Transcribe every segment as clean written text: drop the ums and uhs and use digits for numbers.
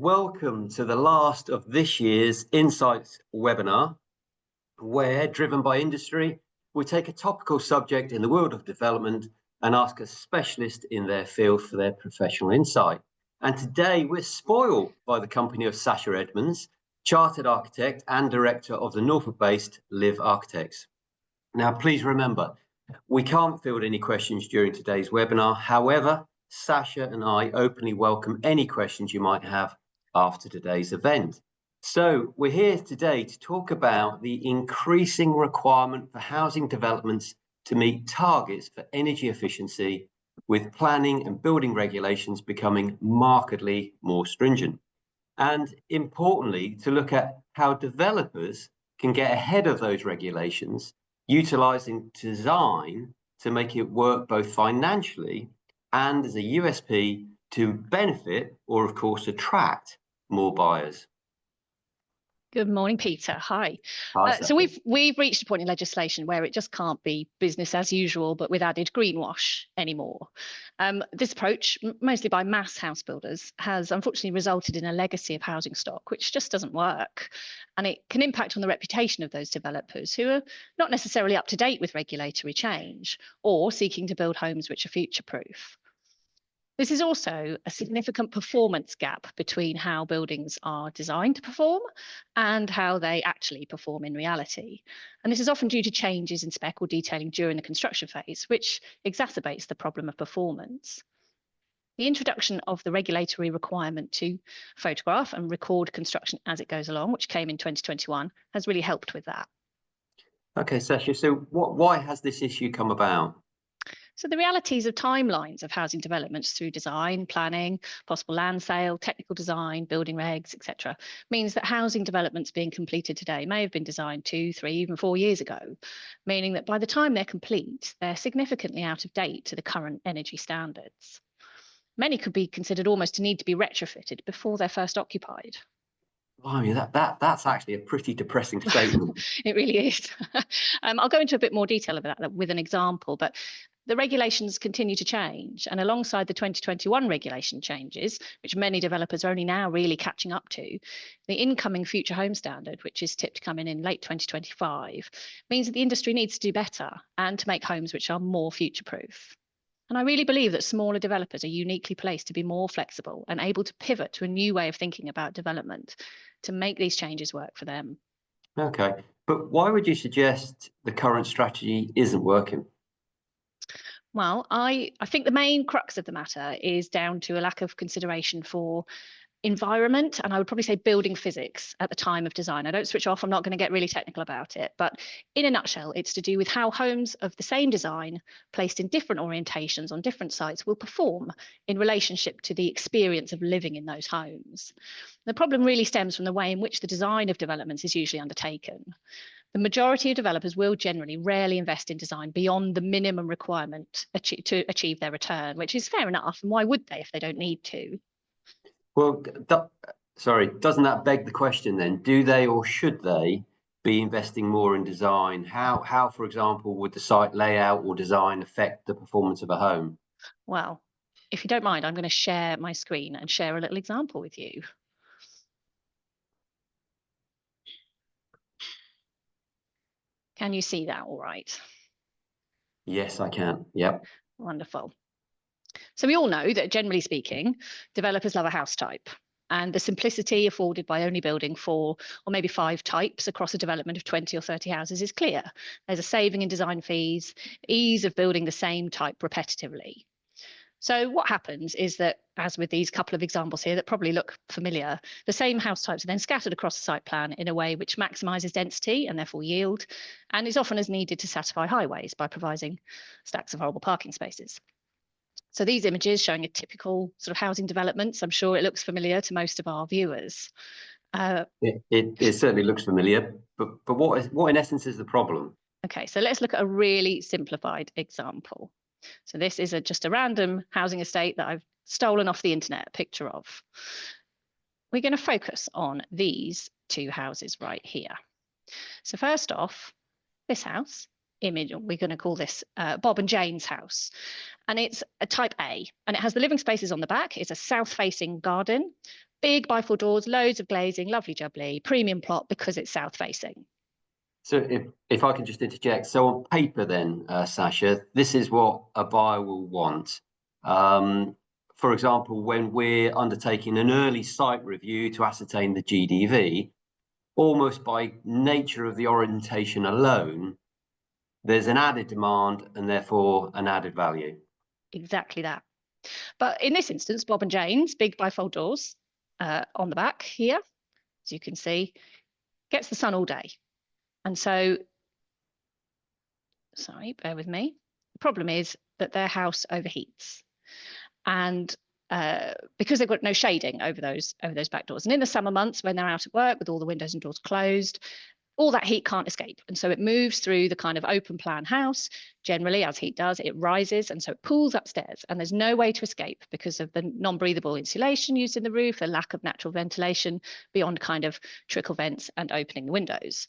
welcome to the last of this year's Insights webinar, where, driven by industry, we take a topical subject in the world of development and ask a specialist in their field for their professional insight. And today we're spoiled by the company of Sasha Edmonds, Chartered Architect and Director of the Norfolk-based Live Architects. Now, please remember, we can't field any questions during today's webinar. However, Sasha and I openly welcome any questions you might have after today's event. So we're here today to talk about the increasing requirement for housing developments to meet targets for energy efficiency, with planning and building regulations becoming markedly more stringent. And importantly, to look at how developers can get ahead of those regulations, utilizing design to make it work both financially and as a USP to benefit or, of course, attract more buyers. Good morning, Peter. Hi. So we've reached a point in legislation where it just can't be business as usual, but with added greenwash anymore. This approach, mostly by mass house builders, has unfortunately resulted in a legacy of housing stock, which just doesn't work. And it can impact on the reputation of those developers who are not necessarily up to date with regulatory change or seeking to build homes which are future-proof. This is also a significant performance gap between how buildings are designed to perform and how they actually perform in reality. And this is often due to changes in spec or detailing during the construction phase, which exacerbates the problem of performance. The introduction of the regulatory requirement to photograph and record construction as it goes along, which came in 2021, has really helped with that. Okay, Sasha, so why has this issue come about? So the realities of timelines of housing developments through design, planning, possible land sale, technical design, building regs, etc., means that housing developments being completed today may have been designed 2, 3, even 4 years ago, meaning that by the time they're complete, they're significantly out of date to the current energy standards. Many could be considered almost to need to be retrofitted before they're first occupied. I mean, that's actually a pretty depressing statement. It really is. I'll go into a bit more detail about that with an example, but the regulations continue to change, and alongside the 2021 regulation changes, which many developers are only now really catching up to, the incoming Future Home Standard, which is tipped to come in late 2025, means that the industry needs to do better and to make homes which are more future-proof. And I really believe that smaller developers are uniquely placed to be more flexible and able to pivot to a new way of thinking about development to make these changes work for them. Okay, but why would you suggest the current strategy isn't working? Well, I think the main crux of the matter is down to a lack of consideration for environment, and I would probably say building physics at the time of design. I don't switch off, I'm not going to get really technical about it, but in a nutshell, it's to do with how homes of the same design, placed in different orientations on different sites, will perform in relationship to the experience of living in those homes. The problem really stems from the way in which the design of developments is usually undertaken. The majority of developers will generally rarely invest in design beyond the minimum requirement to achieve their return, which is fair enough, and why would they if they don't need to? Well, doesn't that beg the question then? Do they or should they be investing more in design? How, for example, would the site layout or design affect the performance of a home? Well, if you don't mind, I'm going to share my screen and share a little example with you. Can you see that all right? Yes, I can. Yep. Wonderful. So we all know that, generally speaking, developers love a house type, and the simplicity afforded by only building 4 or maybe 5 types across a development of 20 or 30 houses is clear. There's a saving in design fees, ease of building the same type repetitively. So what happens is that, as with these couple of examples here that probably look familiar, the same house types are then scattered across the site plan in a way which maximizes density and therefore yield, and is often as needed to satisfy highways by providing stacks of horrible parking spaces. So these images showing a typical sort of housing developments, I'm sure it looks familiar to most of our viewers. It certainly looks familiar, but what in essence is the problem? Okay, so let's look at a really simplified example. So this is just a random housing estate that I've stolen off the internet a picture of. We're going to focus on these 2 houses right here. So first off, this house image, we're going to call this Bob and Jane's house, and it's a type A, and it has the living spaces on the back. It's a south-facing garden Big bifold doors, loads of glazing, lovely jubbly, premium plot because it's south facing. So if I can just interject, so on paper then, Sasha, this is what a buyer will want. For example, when we're undertaking an early site review to ascertain the GDV, almost by nature of the orientation alone, there's an added demand and therefore an added value. Exactly that. But in this instance, Bob and Jane's big bifold doors on the back here, as you can see, gets the sun all day. And so, sorry, bear with me. The problem is that their house overheats. And because they've got no shading over those back doors. And in the summer months when they're out at work with all the windows and doors closed, all that heat can't escape. And so it moves through the kind of open plan house. Generally, as heat does, it rises. And so it pools upstairs. And there's no way to escape because of the non-breathable insulation used in the roof, the lack of natural ventilation beyond kind of trickle vents and opening the windows.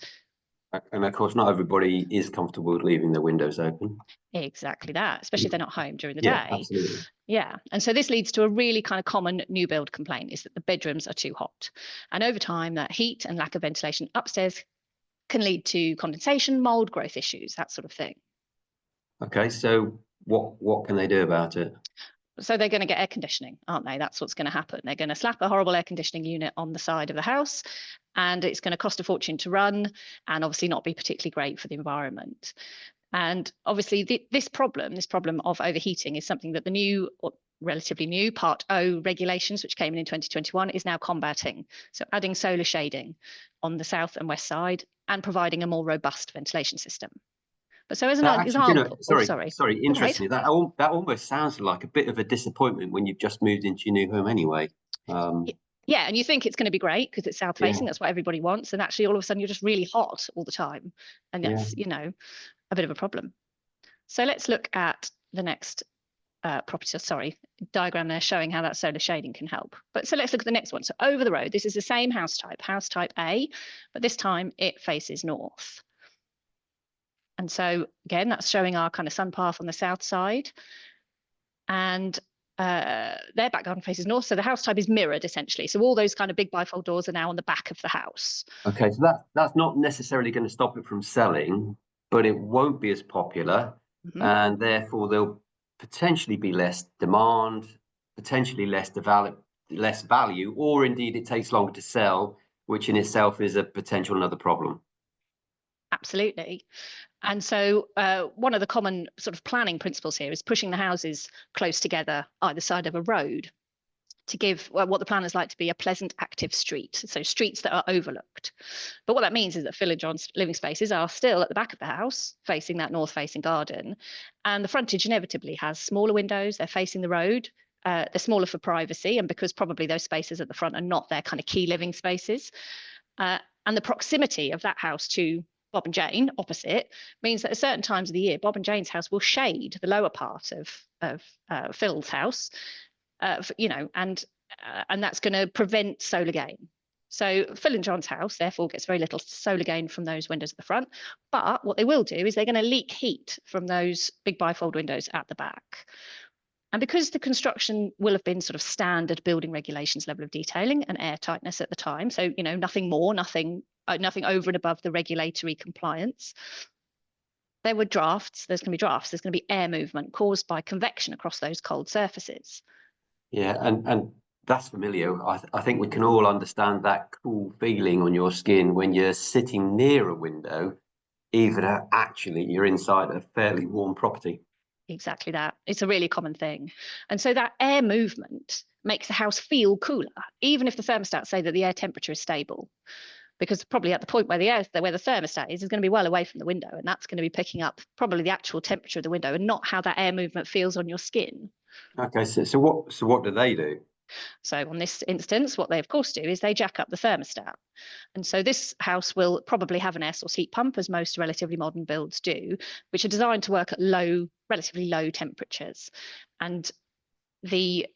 And of course, not everybody is comfortable with leaving their windows open. Exactly that, especially if they're not home during the day. Absolutely. Yeah. And so this leads to a really kind of common new build complaint is that the bedrooms are too hot. And over time, that heat and lack of ventilation upstairs can lead to condensation, mold growth issues, that sort of thing. Okay, so what can they do about it? So they're going to get air conditioning, aren't they? That's what's going to happen. They're going to slap a horrible air conditioning unit on the side of the house, and it's going to cost a fortune to run and obviously not be particularly great for the environment. And obviously this problem of overheating is something that the new, or relatively new Part O regulations, which came in 2021, is now combating. So adding solar shading on the south and west side and providing a more robust ventilation system. But so as an example, sorry, interestingly, that almost sounds like a bit of a disappointment when you've just moved into your new home anyway. Yeah, and you think it's going to be great because it's south facing, that's what everybody wants, and actually all of a sudden you're just really hot all the time, and that's a bit of a problem. So let's look at the next diagram there showing how that solar shading can help. But so let's look at the next one. So over the road, this is the same house type A, but this time it faces north. And so again, that's showing our kind of sun path on the south side. And their back garden faces north. So the house type is mirrored essentially. So all those kind of big bifold doors are now on the back of the house. Okay, so that's not necessarily going to stop it from selling, but it won't be as popular. And therefore there'll potentially be less demand, potentially less value, or indeed it takes longer to sell, which in itself is a potential another problem. Absolutely. And so one of the common sort of planning principles here is pushing the houses close together either side of a road to give what the planners like to be a pleasant, active street. So streets that are overlooked. But what that means is that Phil and John's living spaces are still at the back of the house, facing that north-facing garden. And the frontage inevitably has smaller windows. They're facing the road. They're smaller for privacy, and because probably those spaces at the front are not their kind of key living spaces. And the proximity of that house to Bob and Jane opposite means that at certain times of the year, Bob and Jane's house will shade the lower part of Phil's house, and that's going to prevent solar gain. So Phil and John's house therefore gets very little solar gain from those windows at the front, but what they will do is they're going to leak heat from those big bifold windows at the back. And because the construction will have been sort of standard building regulations level of detailing and air tightness at the time, so nothing more, nothing over and above the regulatory compliance, there's going to be air movement caused by convection across those cold surfaces. Yeah, and that's familiar. I think we can all understand that cool feeling on your skin when you're sitting near a window, even though actually you're inside a fairly warm property. Exactly that. It's a really common thing. And so that air movement makes the house feel cooler, even if the thermostats say that the air temperature is stable. Because probably at the point where the thermostat is going to be well away from the window, and that's going to be picking up probably the actual temperature of the window and not how that air movement feels on your skin. Okay, so what do they do? So on this instance, what they of course do is they jack up the thermostat. And so this house will probably have an air source heat pump, as most relatively modern builds do, which are designed to work at relatively low temperatures. And the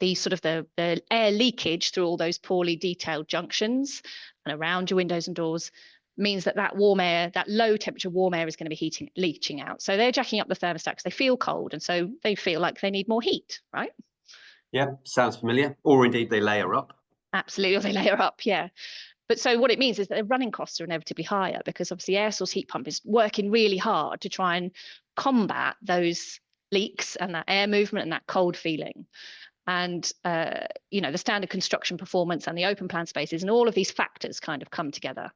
air leakage through all those poorly detailed junctions and around your windows and doors means that warm air, that low temperature warm air, is going to be leaching out. So they're jacking up the thermostat because they feel cold, and so they feel like they need more heat, right? Yeah, sounds familiar. Or indeed they layer up. Absolutely, or they layer up, yeah. But so what it means is that their running costs are inevitably higher because obviously air source heat pump is working really hard to try and combat those leaks and that air movement and that cold feeling. And the standard construction performance and the open plan spaces and all of these factors kind of come together.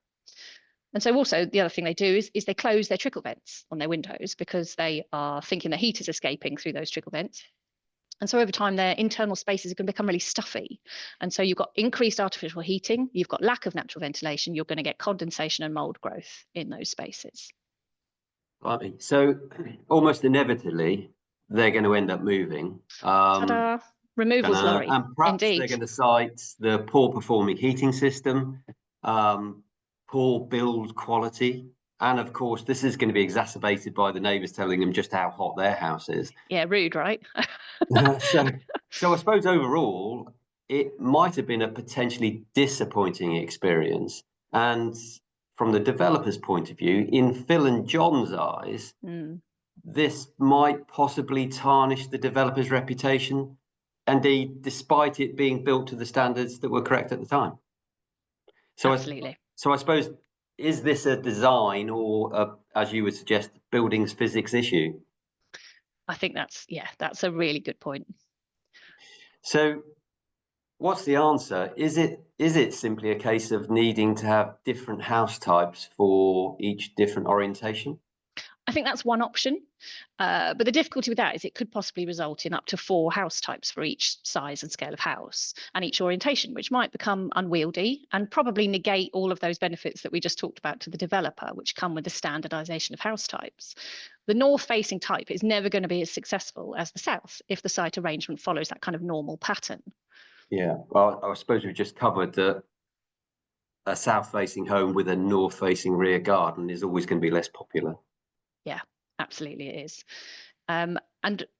And so also the other thing they do is they close their trickle vents on their windows because they are thinking the heat is escaping through those trickle vents. And so over time, their internal spaces are going to become really stuffy. And so you've got increased artificial heating, you've got lack of natural ventilation, you're going to get condensation and mold growth in those spaces. Right. So almost inevitably, they're going to end up moving. Ta-da! Removals lorry. And perhaps Indeed. they're going to cite the poor performing heating system, poor build quality. And of course, this is going to be exacerbated by the neighbours telling them just how hot their house is. Yeah, rude, right? So I suppose overall, it might have been a potentially disappointing experience. And from the developer's point of view, in Phil and John's eyes, this might possibly tarnish the developer's reputation. Indeed, despite it being built to the standards that were correct at the time. So absolutely. So I suppose, is this a design or, as you would suggest, buildings physics issue? I think that's a really good point. So what's the answer? Is it simply a case of needing to have different house types for each different orientation? I think that's one option. But the difficulty with that is it could possibly result in up to 4 house types for each size and scale of house and each orientation, which might become unwieldy and probably negate all of those benefits that we just talked about to the developer, which come with the standardization of house types. The north-facing type is never going to be as successful as the south if the site arrangement follows that kind of normal pattern. Yeah, well, I suppose we've just covered that a south-facing home with a north-facing rear garden is always going to be less popular. Yeah, absolutely it is. And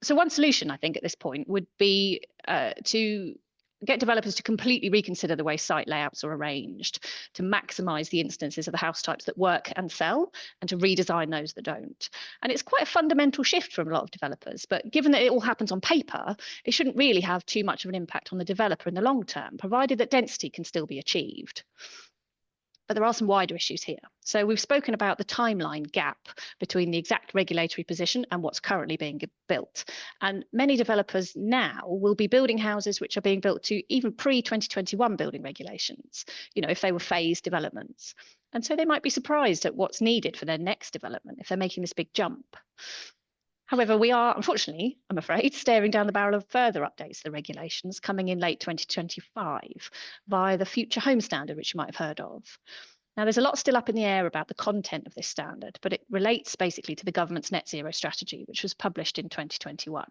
so one solution, I think, at this point would be to get developers to completely reconsider the way site layouts are arranged, to maximize the instances of the house types that work and sell, and to redesign those that don't. And it's quite a fundamental shift from a lot of developers, but given that it all happens on paper, it shouldn't really have too much of an impact on the developer in the long term, provided that density can still be achieved. But there are some wider issues here. So we've spoken about the timeline gap between the exact regulatory position and what's currently being built. And many developers now will be building houses which are being built to even pre-2021 building regulations, if they were phased developments. And so they might be surprised at what's needed for their next development if they're making this big jump. However, we are, unfortunately, I'm afraid, staring down the barrel of further updates to the regulations coming in late 2025 via the Future Home Standard, which you might have heard of. Now, there's a lot still up in the air about the content of this standard, but it relates basically to the government's net zero strategy, which was published in 2021.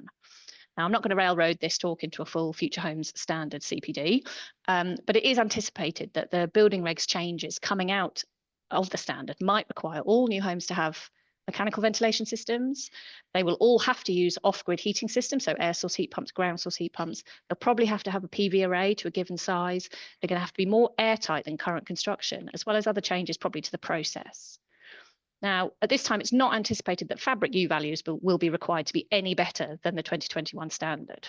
Now, I'm not going to railroad this talk into a full Future Homes Standard CPD, but it is anticipated that the building regs changes coming out of the standard might require all new homes to have mechanical ventilation systems. They will all have to use off-grid heating systems, so air source heat pumps, ground source heat pumps. They'll probably have to have a PV array to a given size. They're going to have to be more airtight than current construction, as well as other changes probably to the process. Now, at this time, it's not anticipated that fabric U values will be required to be any better than the 2021 standard.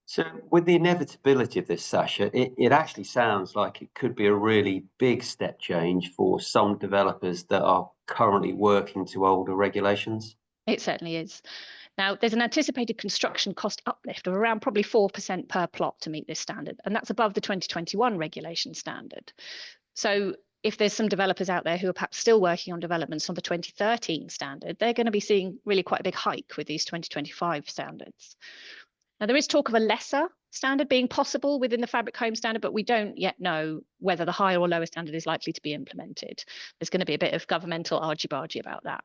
So with the inevitability of this, Sasha, it actually sounds like it could be a really big step change for some developers that are currently working to older regulations. It certainly is. Now, there's an anticipated construction cost uplift of around probably 4% per plot to meet this standard, and that's above the 2021 regulation standard. So if there's some developers out there who are perhaps still working on developments on the 2013 standard, they're going to be seeing really quite a big hike with these 2025 standards. Now, there is talk of a lesser standard being possible within the Fabric Home Standard, but we don't yet know whether the higher or lower standard is likely to be implemented. There's going to be a bit of governmental argy-bargy about that.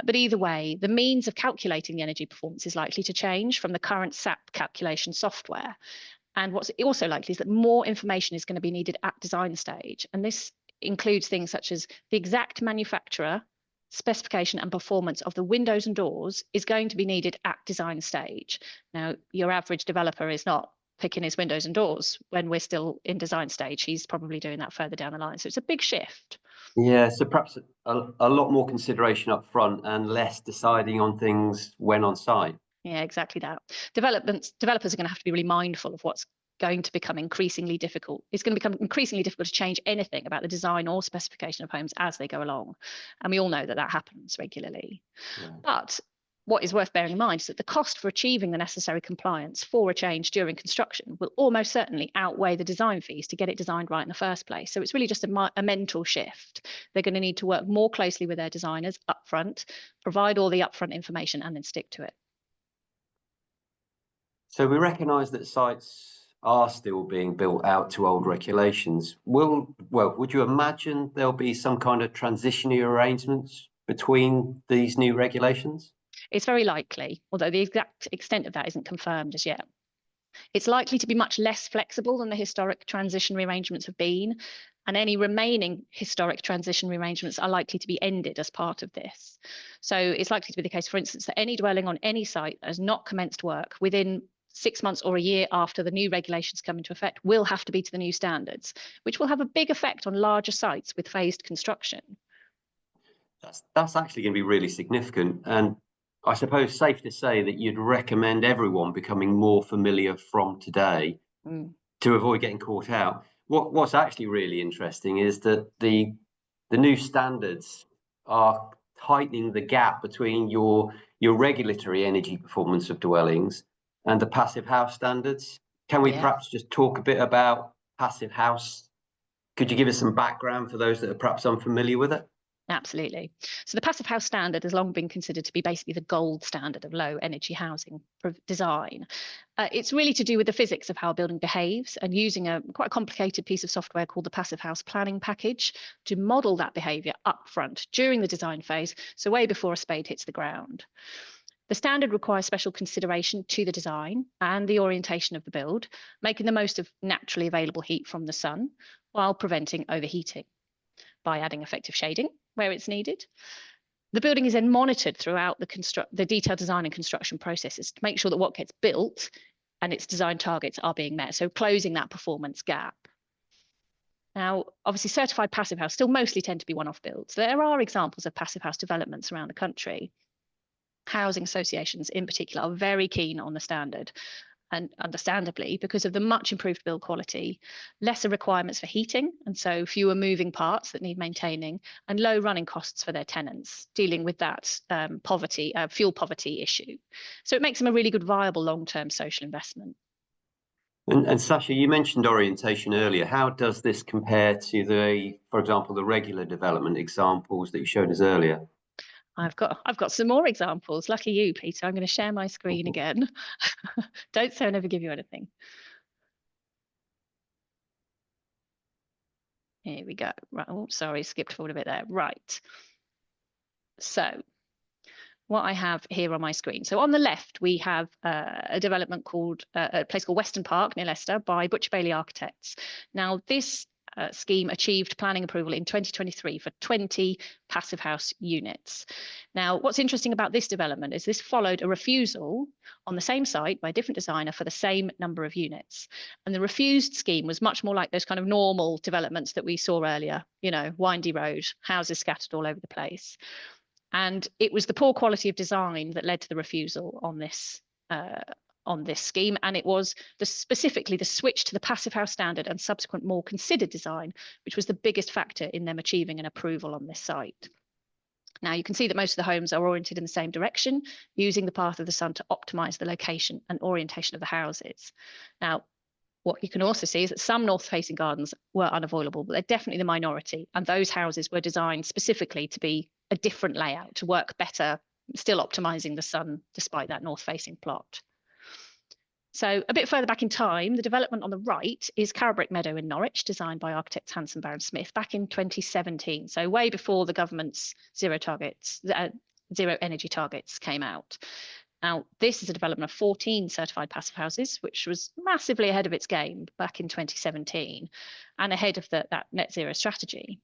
But either way, the means of calculating the energy performance is likely to change from the current SAP calculation software. And what's also likely is that more information is going to be needed at design stage. And this includes things such as the exact manufacturer, specification and performance of the windows and doors is going to be needed at design stage. Now, your average developer is not picking his windows and doors when we're still in design stage. He's probably doing that further down the line. So it's a big shift. Yeah, so perhaps a lot more consideration up front and less deciding on things when on site. Yeah, exactly that. Developers are going to have to be really mindful of what's going to become increasingly difficult. It's going to become increasingly difficult to change anything about the design or specification of homes as they go along. And we all know that that happens regularly. Yeah. But what is worth bearing in mind is that the cost for achieving the necessary compliance for a change during construction will almost certainly outweigh the design fees to get it designed right in the first place. So it's really just a mental shift. They're going to need to work more closely with their designers upfront, provide all the upfront information, and then stick to it. So we recognise that sites are still being built out to old regulations. Would you imagine there'll be some kind of transitionary arrangements between these new regulations? It's very likely, although the exact extent of that isn't confirmed as yet. It's likely to be much less flexible than the historic transitionary arrangements have been, and any remaining historic transitionary arrangements are likely to be ended as part of this. So it's likely to be the case, for instance, that any dwelling on any site that has not commenced work within 6 months or a year after the new regulations come into effect will have to be to the new standards, which will have a big effect on larger sites with phased construction. That's actually going to be really significant. And I suppose safe to say that you'd recommend everyone becoming more familiar from today to avoid getting caught out. What's actually really interesting is that the new standards are tightening the gap between your regulatory energy performance of dwellings and the passive house standards. Can we perhaps just talk a bit about passive house? Could you give us some background for those that are perhaps unfamiliar with it? Absolutely. So the passive house standard has long been considered to be basically the gold standard of low energy housing design. It's really to do with the physics of how a building behaves and using quite a complicated piece of software called the Passive House Planning Package to model that behavior up front during the design phase, so way before a spade hits the ground. The standard requires special consideration to the design and the orientation of the build, making the most of naturally available heat from the sun while preventing overheating by adding effective shading where it's needed. The building is then monitored throughout the detailed design and construction processes to make sure that what gets built and its design targets are being met, so closing that performance gap. Now, obviously, certified passive house still mostly tend to be one-off builds. There are examples of passive house developments around the country. Housing associations in particular are very keen on the standard, and understandably, because of the much improved build quality, lesser requirements for heating, and so fewer moving parts that need maintaining, and low running costs for their tenants, dealing with that fuel poverty issue. So it makes them a really good, viable long-term social investment. And Sasha, you mentioned orientation earlier. How does this compare to for example, the regular development examples that you showed us earlier? I've got some more examples. Lucky you, Peter. I'm going to share my screen again. Don't say I never give you anything. Here we go. Right. Oh, sorry, skipped forward a bit there. Right. So what I have here on my screen. So on the left, we have a development called a place called Weston Park near Leicester by Butcher Bailey Architects. Now, this scheme achieved planning approval in 2023 for 20 passive house units. Now, what's interesting about this development is this followed a refusal on the same site by a different designer for the same number of units. And the refused scheme was much more like those kind of normal developments that we saw earlier, you know, windy road, houses scattered all over the place. And it was the poor quality of design that led to the refusal on this scheme, and it was specifically the switch to the passive house standard and subsequent more considered design, which was the biggest factor in them achieving an approval on this site. Now you can see that most of the homes are oriented in the same direction, using the path of the sun to optimize the location and orientation of the houses. Now, what you can also see is that some north-facing gardens were unavoidable, but they're definitely the minority, and those houses were designed specifically to be a different layout, to work better, still optimizing the sun despite that north-facing plot. So a bit further back in time, the development on the right is Carrabrick Meadow in Norwich, designed by architects Hanson Baron Smith back in 2017, so way before the government's zero energy targets came out. Now, this is a development of 14 certified passive houses, which was massively ahead of its game back in 2017 and ahead of that net zero strategy.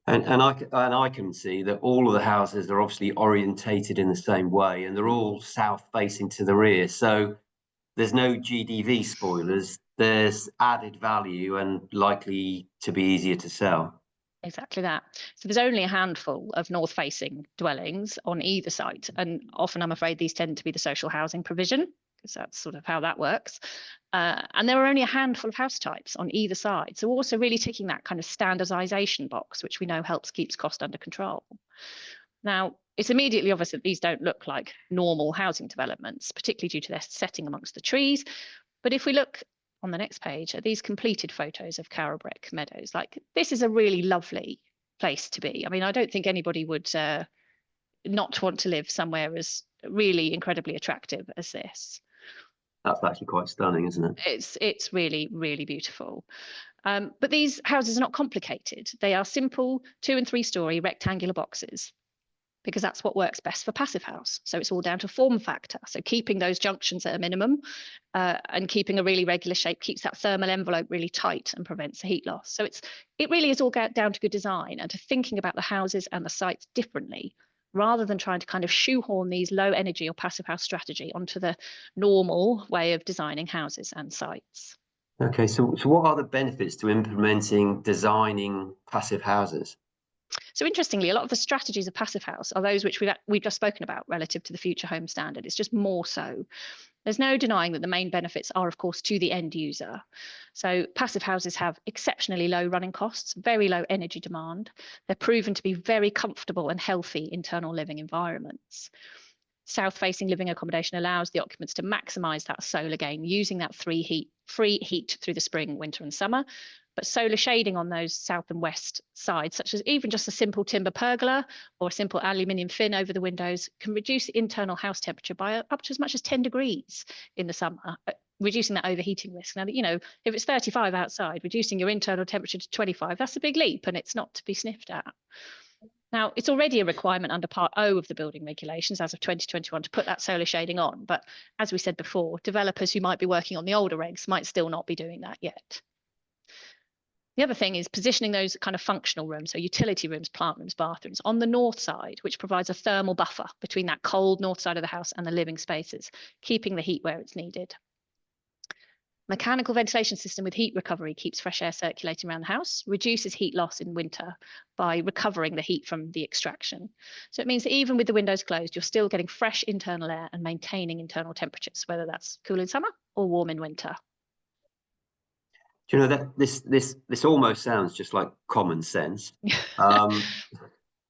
And I can see that all of the houses are obviously orientated in the same way, and they're all south facing to the rear. So there's no GDV spoilers. There's added value and likely to be easier to sell. Exactly that. So there's only a handful of north-facing dwellings on either site, and often I'm afraid these tend to be the social housing provision. because that's sort of how that works. And there are only a handful of house types on either side. So also really ticking that kind of standardization box, which we know helps keeps cost under control. Now, it's immediately obvious that these don't look like normal housing developments, particularly due to their setting amongst the trees. But if we look on the next page at these completed photos of Carrowbrick Meadows, like this is a really lovely place to be. I mean, I don't think anybody would not want to live somewhere as really incredibly attractive as this. That's actually quite stunning, isn't it? It's really, really beautiful. But these houses are not complicated. They are simple 2- and 3-story rectangular boxes, because that's what works best for passive house. So it's all down to form factor. So keeping those junctions at a minimum and keeping a really regular shape keeps that thermal envelope really tight and prevents the heat loss. So it really is all down to good design and to thinking about the houses and the sites differently, rather than trying to kind of shoehorn these low energy or passive house strategy onto the normal way of designing houses and sites. Okay, so what are the benefits to implementing designing passive houses? So interestingly, a lot of the strategies of passive house are those which we've just spoken about relative to the Future Home Standard. It's just more so. There's no denying that the main benefits are, of course, to the end user. So passive houses have exceptionally low running costs, very low energy demand. They're proven to be very comfortable and healthy internal living environments. South-facing living accommodation allows the occupants to maximise that solar gain using that free heat through the spring, winter and summer. But solar shading on those south and west sides, such as even just a simple timber pergola or a simple aluminium fin over the windows, can reduce the internal house temperature by up to as much as 10 degrees in the summer, reducing that overheating risk. Now, if it's 35 outside, reducing your internal temperature to 25, that's a big leap and it's not to be sniffed at. Now, it's already a requirement under Part O of the building regulations as of 2021 to put that solar shading on. But as we said before, developers who might be working on the older regs might still not be doing that yet. The other thing is positioning those kind of functional rooms, so utility rooms, plant rooms, bathrooms, on the north side, which provides a thermal buffer between that cold north side of the house and the living spaces, keeping the heat where it's needed. Mechanical ventilation system with heat recovery keeps fresh air circulating around the house, reduces heat loss in winter by recovering the heat from the extraction. So it means that even with the windows closed, you're still getting fresh internal air and maintaining internal temperatures, whether that's cool in summer or warm in winter. Do you know that this almost sounds just like common sense?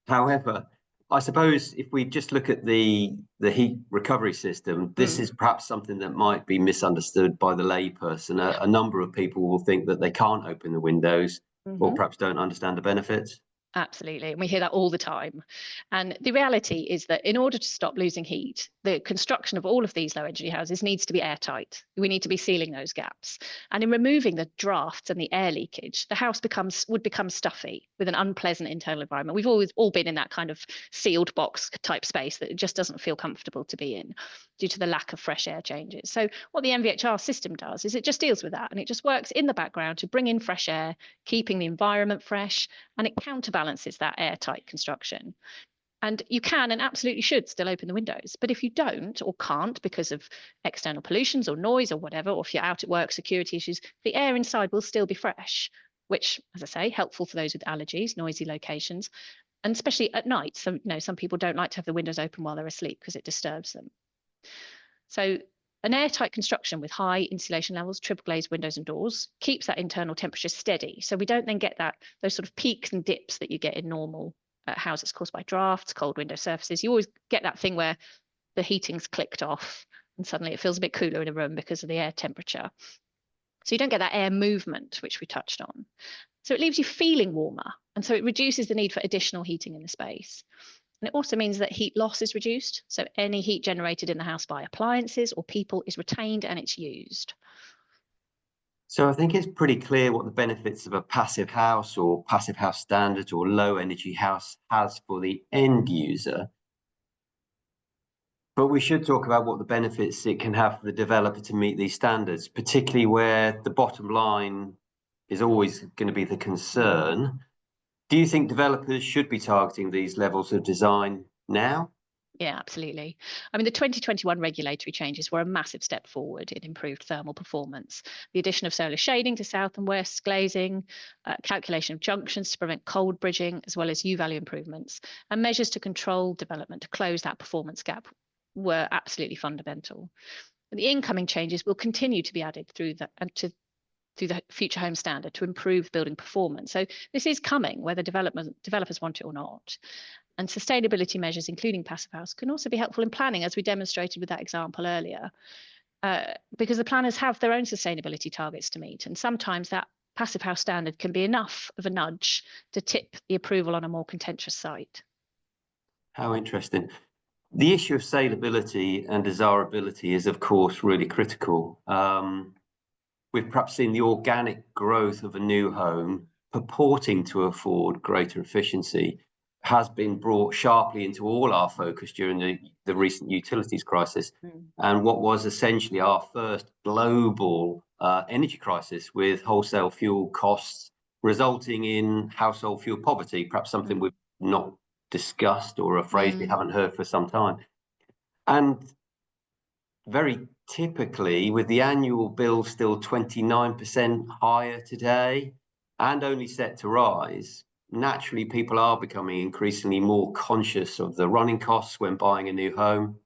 However, I suppose if we just look at the heat recovery system, this is perhaps something that might be misunderstood by the layperson. A number of people will think that they can't open the windows or perhaps don't understand the benefits. Absolutely. And we hear that all the time. And the reality is that in order to stop losing heat, the construction of all of these low energy houses needs to be airtight. We need to be sealing those gaps. And in removing the drafts and the air leakage, the house would become stuffy with an unpleasant internal environment. We've always all been in that kind of sealed box type space that just doesn't feel comfortable to be in due to the lack of fresh air changes. So what the MVHR system does is it just deals with that, and it just works in the background to bring in fresh air, keeping the environment fresh, and it counterbalances that airtight construction. And you can and absolutely should still open the windows. But if you don't or can't because of external pollutions or noise or whatever, or if you're out at work, security issues, the air inside will still be fresh, which, as I say, helpful for those with allergies, noisy locations, and especially at night. Some people don't like to have the windows open while they're asleep because it disturbs them. So an airtight construction with high insulation levels, triple glazed windows and doors keeps that internal temperature steady. So we don't then get those sort of peaks and dips that you get in normal houses caused by drafts, cold window surfaces. You always get that thing where the heating's clicked off and suddenly it feels a bit cooler in a room because of the air temperature. So you don't get that air movement, which we touched on. So it leaves you feeling warmer. And so it reduces the need for additional heating in the space. And it also means that heat loss is reduced. So any heat generated in the house by appliances or people is retained and it's used. So I think it's pretty clear what the benefits of a passive house or passive house standards or low energy house has for the end user. But we should talk about what the benefits it can have for the developer to meet these standards, particularly where the bottom line is always going to be the concern. Do you think developers should be targeting these levels of design now? Yeah, absolutely. I mean, the 2021 regulatory changes were a massive step forward in improved thermal performance. The addition of solar shading to south and west glazing, calculation of junctions to prevent cold bridging, as well as U-value improvements, and measures to control development to close that performance gap were absolutely fundamental. And the incoming changes will continue to be added through the Future Home Standard to improve building performance. So this is coming, whether developers want it or not. And sustainability measures, including Passivhaus, can also be helpful in planning, as we demonstrated with that example earlier, because the planners have their own sustainability targets to meet. And sometimes that Passivhaus standard can be enough of a nudge to tip the approval on a more contentious site. How interesting. The issue of saleability and desirability is, of course, really critical. We've perhaps seen the organic growth of a new home purporting to afford greater efficiency has been brought sharply into all our focus during the recent utilities crisis, and what was essentially our first global energy crisis, with wholesale fuel costs resulting in household fuel poverty, perhaps something we've not discussed, or a phrase we haven't heard for some time. And very typically, with the annual bill still 29% higher today and only set to rise, naturally people are becoming increasingly more conscious of the running costs when buying a new home.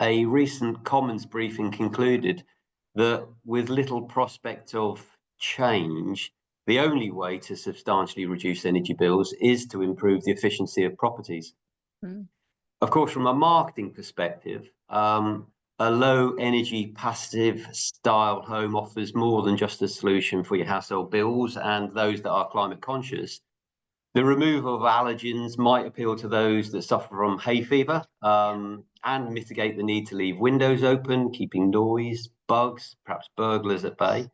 A recent Commons briefing concluded that with little prospect of change, the only way to substantially reduce energy bills is to improve the efficiency of properties. Of course, from a marketing perspective, a low energy passive style home offers more than just a solution for your household bills and those that are climate conscious. The removal of allergens might appeal to those that suffer from hay fever, and mitigate the need to leave windows open, keeping noise, bugs, perhaps burglars at bay.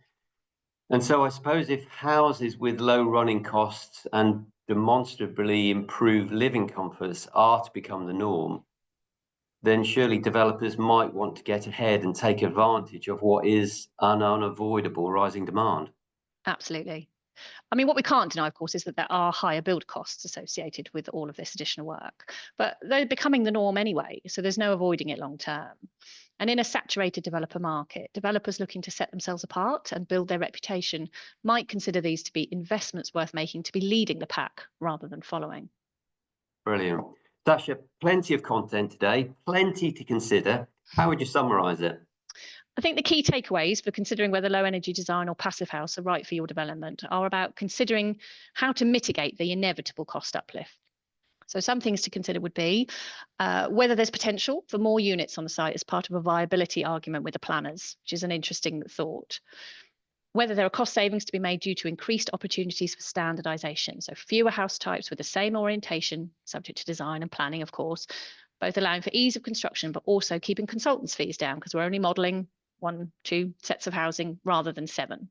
And so I suppose if houses with low running costs and demonstrably improved living comforts are to become the norm, then surely developers might want to get ahead and take advantage of what is an unavoidable rising demand. Absolutely. I mean, what we can't deny, of course, is that there are higher build costs associated with all of this additional work, but they're becoming the norm anyway, so there's no avoiding it long term. And in a saturated developer market, developers looking to set themselves apart and build their reputation might consider these to be investments worth making, to be leading the pack rather than following. Brilliant. Sasha, plenty of content today, plenty to consider. How would you summarise it? I think the key takeaways for considering whether low energy design or Passivhaus are right for your development are about considering how to mitigate the inevitable cost uplift. So some things to consider would be whether there's potential for more units on the site as part of a viability argument with the planners, which is an interesting thought. Whether there are cost savings to be made due to increased opportunities for standardization. So fewer house types with the same orientation, subject to design and planning, of course, both allowing for ease of construction, but also keeping consultants' fees down because we're only modeling 1-2 sets of housing rather than 7.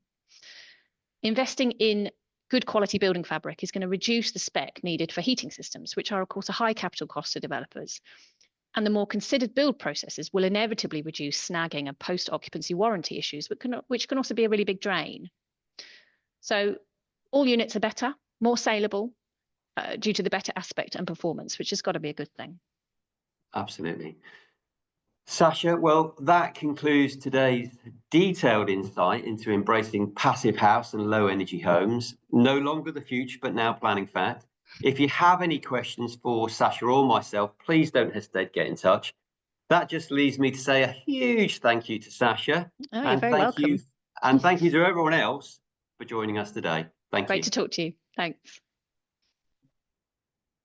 Investing in good quality building fabric is going to reduce the spec needed for heating systems, which are, of course, a high capital cost to developers. And the more considered build processes will inevitably reduce snagging and post-occupancy warranty issues, which can also be a really big drain. So all units are better, more saleable, due to the better aspect and performance, which has got to be a good thing. Absolutely. Sasha, well, that concludes today's detailed insight into embracing Passivhaus and low energy homes. No longer the future, but now planning fact. If you have any questions for Sasha or myself, please don't hesitate to get in touch. That just leaves me to say a huge thank you to Sasha. Oh, you're very welcome. And thank you to everyone else for joining us today. Thank you. Great to talk to you. Thanks.